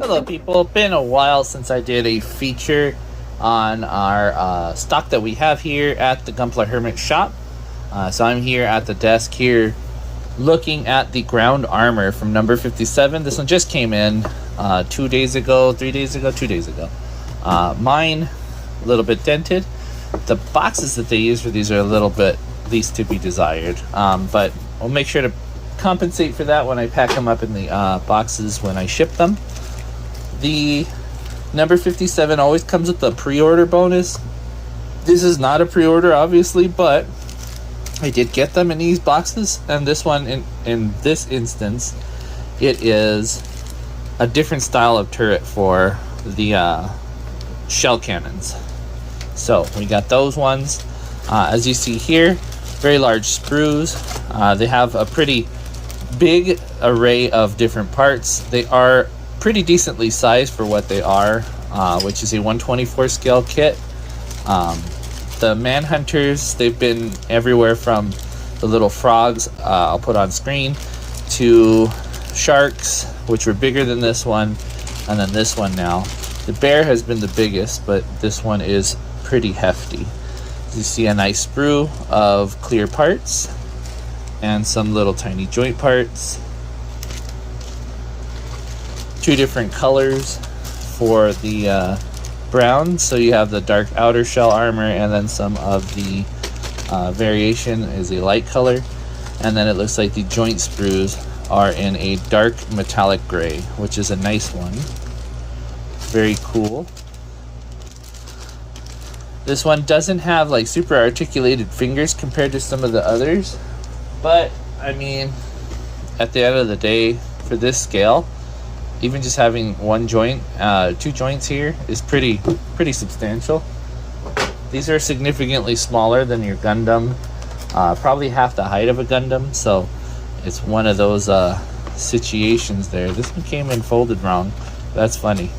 Hello people, been a while since I did a feature on our stock that we have here at the Gunpla Hermit shop. So I'm here at the desk here looking at the ground armor from number 57. This one just came in 2 days ago, 3 days ago, 2 days ago. Mine a little bit dented. The boxes that they use for these are a little bit least to be desired, but we'll make sure to compensate for that when I pack them up in the boxes when I ship them. The number 57 always comes with the pre-order bonus. This is not a pre-order, obviously, but I did get them in these boxes, and this one, in this instance, it is a different style of turret for the shell cannons. So we got those ones. As you see here, very large sprues. They have a pretty big array of different parts. They are pretty decently sized for what they are, which is a 124 scale kit. The Manhunters, they've been everywhere from the little frogs I'll put on screen to sharks, which were bigger than this one, and then this one now. The bear has been the biggest, but this one is pretty hefty. You see a nice sprue of clear parts and some little tiny joint parts. Two different colors for the brown, so you have the dark outer shell armor, and then some of the variation is a light color, and then it looks like the joint sprues are in a dark metallic gray, which is a nice one. Very cool. This one doesn't have like super articulated fingers compared to some of the others, but I mean, at the end of the day, for this scale, even just having one joint, 2 joints here is pretty substantial. These are significantly smaller than your Gundam, probably half the height of a Gundam, so it's one of those situations there. This one came in folded wrong. That's funny.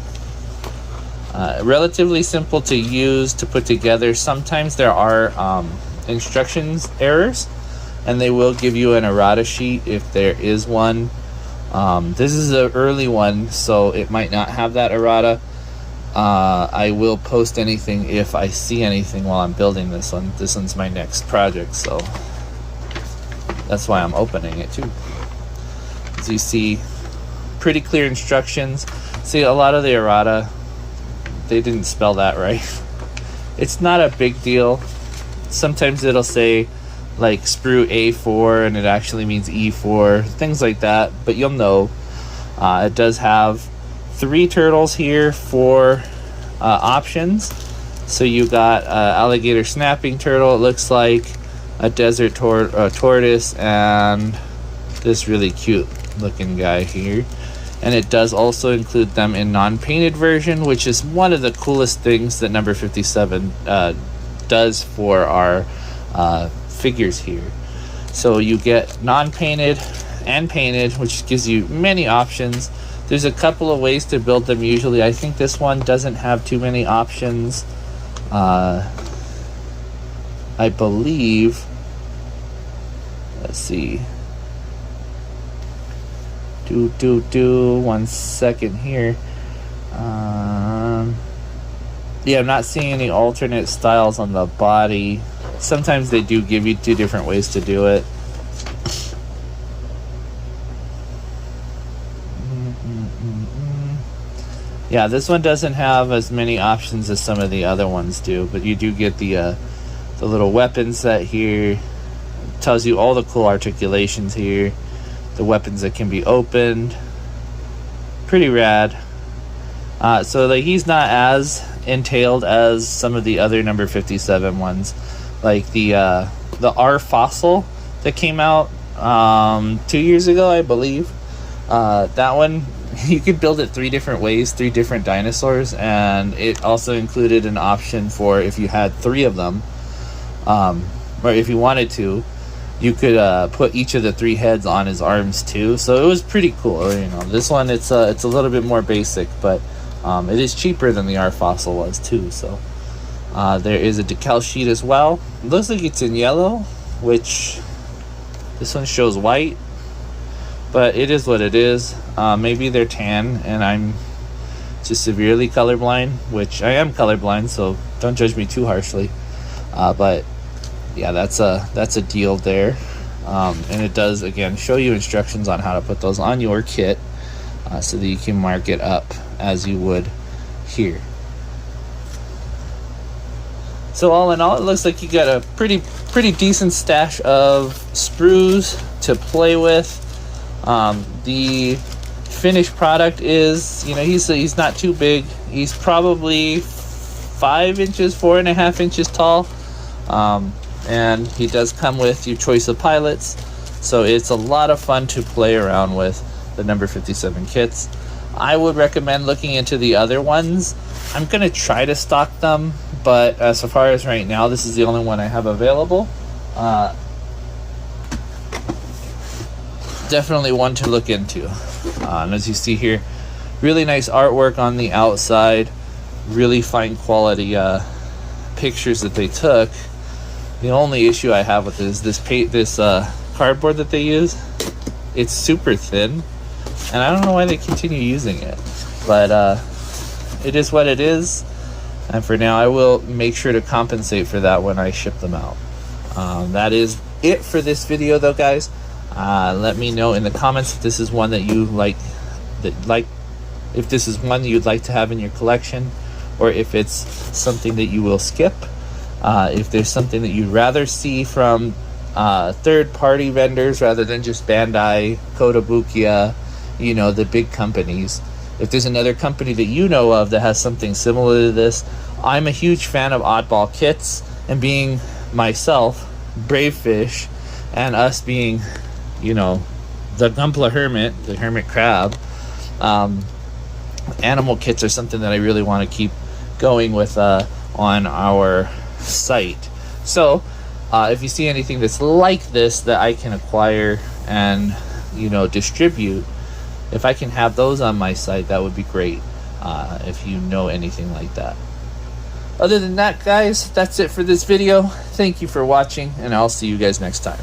Relatively simple to use, to put together. Sometimes there are instructions errors, and they will give you an errata sheet if there is one. This is an early one, so it might not have that errata. I will post anything if I see anything while I'm building this one. This one's my next project, so that's why I'm opening it too. As you see, pretty clear instructions. See, a lot of the errata, they didn't spell that right. It's not a big deal. Sometimes it'll say like sprue A4 and it actually means E4, things like that, but you'll know. It does have 3 turtles here for options. So you got alligator snapping turtle, it looks like, a desert tortoise, and this really cute looking guy here. And it does also include them in non-painted version, which is one of the coolest things that number 57 does for our figures here. So you get non-painted and painted, which gives you many options. There's a couple of ways to build them usually. I think this one doesn't have too many options. I believe, let's see, 1 second here. Yeah, I'm not seeing any alternate styles on the body. Sometimes they do give you 2 different ways to do it. Yeah, this one doesn't have as many options as some of the other ones do, but you do get the little weapon set here. It tells you all the cool articulations here, the weapons that can be opened. Pretty rad. So like, he's not as entailed as some of the other number 57 ones, like the R fossil that came out 2 years ago, I believe. That one, you could build it 3 different ways, 3 different dinosaurs, and it also included an option for if you had 3 of them, or if you wanted to, you could put each of the 3 heads on his arms too. So it was pretty cool. You know, this one, it's a little bit more basic, but it is cheaper than the R fossil was too. So there is a decal sheet as well. It looks like it's in yellow, which this one shows white. but it is what it is. Maybe they're tan and I'm just severely colorblind, which I am colorblind, so don't judge me too harshly. But yeah, that's a deal there. And it does, again, show you instructions on how to put those on your kit, so that you can mark it up as you would here. So all in all, it looks like you got a pretty decent stash of sprues to play with. The finished product is, you know, he's not too big. He's probably 5 inches, 4.5 inches tall. And he does come with your choice of pilots, so it's a lot of fun to play around with the number 57 kits. I would recommend looking into the other ones. I'm gonna try to stock them, but as far as right now, this is the only one I have available. Definitely one to look into. And as you see here, really nice artwork on the outside, really fine quality pictures that they took. The only issue I have with it is this cardboard that they use. It's super thin, and I don't know why they continue using it, but it is what it is. And for now, I will make sure to compensate for that when I ship them out. That is it for this video, though, guys. Let me know in the comments if this is one that you like, if this is one you'd like to have in your collection, or if it's something that you will skip. If there's something that you'd rather see from third-party vendors rather than just Bandai, Kotobukiya, you know, the big companies. If there's another company that you know of that has something similar to this. I'm a huge fan of oddball kits, and being myself, Bravefish, and us being, you know, the Gunpla Hermit, the Hermit Crab, animal kits are something that I really want to keep going with on our site. So if you see anything that's like this that I can acquire and, you know, distribute, if I can have those on my site, that would be great. If you know anything like that. Other than that, guys, that's it for this video. Thank you for watching, and I'll see you guys next time.